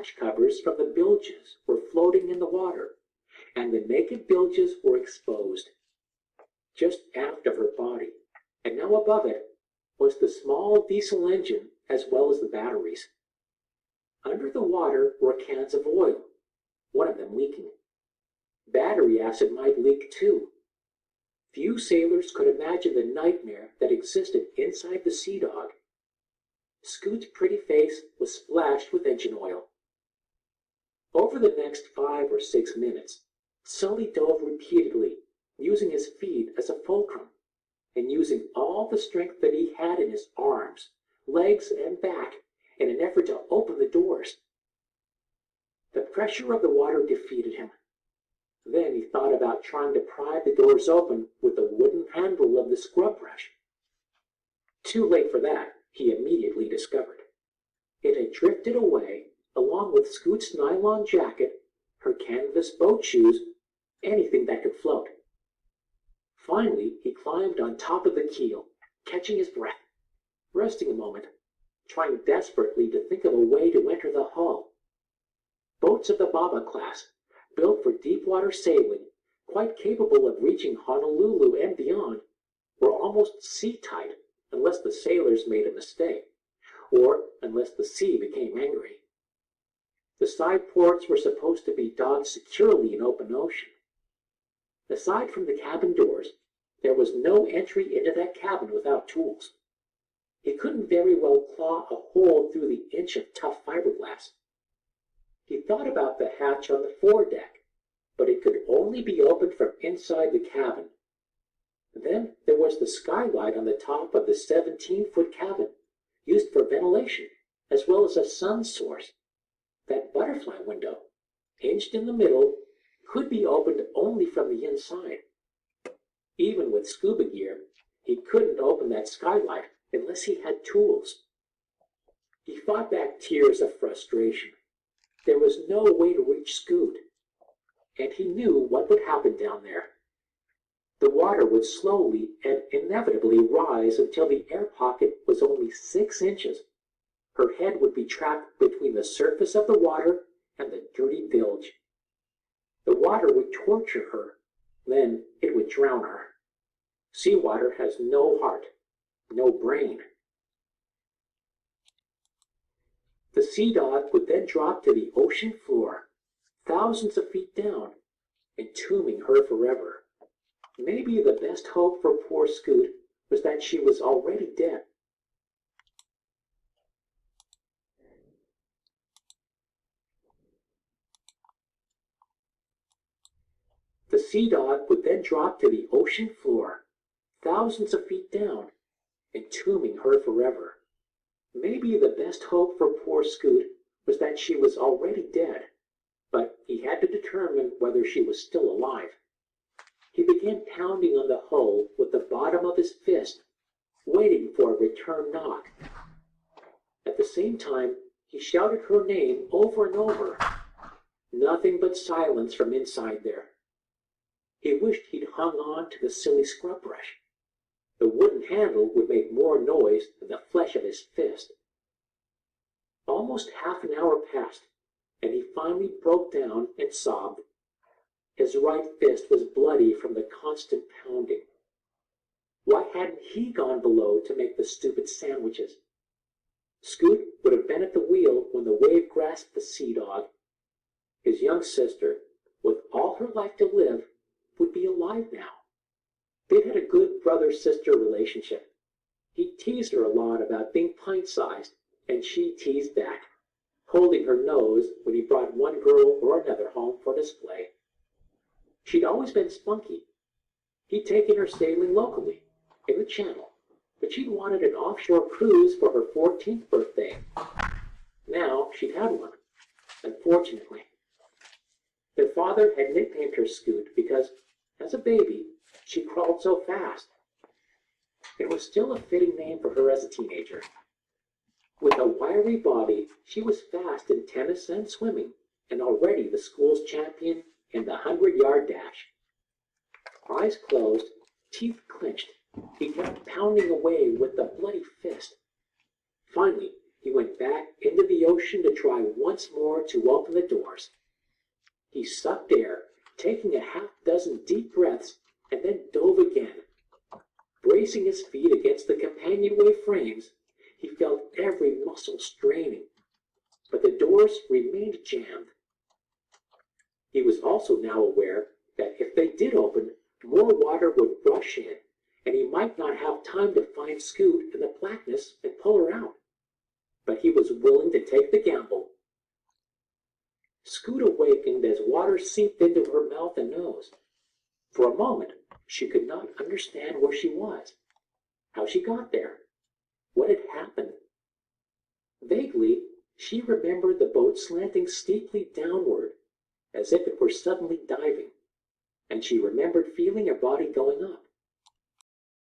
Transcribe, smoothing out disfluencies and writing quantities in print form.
hatch covers from the bilges were floating in the water, and the naked bilges were exposed, just aft of her body, and now above it was the small diesel engine as well as the batteries. Under the water were cans of oil, one of them leaking. Battery acid might leak too. Few sailors could imagine the nightmare that existed inside the Sea Dog. Scoot's pretty face was splashed with engine oil. Over the next 5 or 6 minutes, Sully dove repeatedly, using his feet as a fulcrum, and using all the strength that he had in his arms, legs, and back in an effort to open the doors. The pressure of the water defeated him. Then he thought about trying to pry the doors open with the wooden handle of the scrub brush. Too late for that, he immediately discovered. It had drifted away, along with Scoot's nylon jacket, her canvas boat shoes, anything that could float. Finally, he climbed on top of the keel, catching his breath, resting a moment, trying desperately to think of a way to enter the hull. Boats of the Baba class, built for deep-water sailing, quite capable of reaching Honolulu and beyond, were almost sea-tight unless the sailors made a mistake, or unless the sea became angry. The side ports were supposed to be docked securely in open ocean. Aside from the cabin doors, there was no entry into that cabin without tools. He couldn't very well claw a hole through the inch of tough fiberglass. He thought about the hatch on the foredeck, but it could only be opened from inside the cabin. Then there was the skylight on the top of the 17-foot cabin, used for ventilation, as well as a sun source. That butterfly window, hinged in the middle, could be opened only from the inside. Even with scuba gear, he couldn't open that skylight unless he had tools. He fought back tears of frustration. There was no way to reach Scoot, and he knew what would happen down there. The water would slowly and inevitably rise until the air pocket was only 6 inches. Her head would be trapped between the surface of the water and the dirty bilge. The water would torture her, then it would drown her. Seawater has no heart, no brain. The Sea Dog would then drop to the ocean floor, thousands of feet down, entombing her forever. Maybe the best hope for poor Scoot was that she was already dead. The Sea Dog would then drop to the ocean floor, thousands of feet down, entombing her forever. Maybe the best hope for poor Scoot was that she was already dead, but he had to determine whether she was still alive. He began pounding on the hull with the bottom of his fist, waiting for a return knock. At the same time, he shouted her name over and over. Nothing but silence from inside there. He wished he'd hung on to the silly scrub brush. The wooden handle would make more noise than the flesh of his fist. Almost half an hour passed, and he finally broke down and sobbed. His right fist was bloody from the constant pounding. Why hadn't he gone below to make the stupid sandwiches? Scoot would have been at the wheel when the wave grasped the Sea Dog. His young sister, with all her life to live, would be alive now. They'd had a good brother-sister relationship. He teased her a lot about being pint-sized, and she teased back, holding her nose when he brought one girl or another home for display. She'd always been spunky. He'd taken her sailing locally, in the Channel, but she'd wanted an offshore cruise for her 14th birthday. Now she'd had one, unfortunately. Their father had nicknamed her Scoot because, as a baby, she crawled so fast. It was still a fitting name for her as a teenager. With a wiry body, she was fast in tennis and swimming, and already the school's champion in the 100-yard dash. Eyes closed, teeth clenched, he kept pounding away with the bloody fist. Finally, he went back into the ocean to try once more to open the doors. He sucked air, taking a half-dozen deep breaths, and then dove again. Bracing his feet against the companionway frames, he felt every muscle straining, but the doors remained jammed. He was also now aware that if they did open, more water would rush in, and he might not have time to find Scoot in the blackness and pull her out. But he was willing to take the gamble. Scoot awakened as water seeped into her mouth and nose. For a moment, she could not understand where she was, how she got there, what had happened. Vaguely, she remembered the boat slanting steeply downward, as if it were suddenly diving, and she remembered feeling her body going up.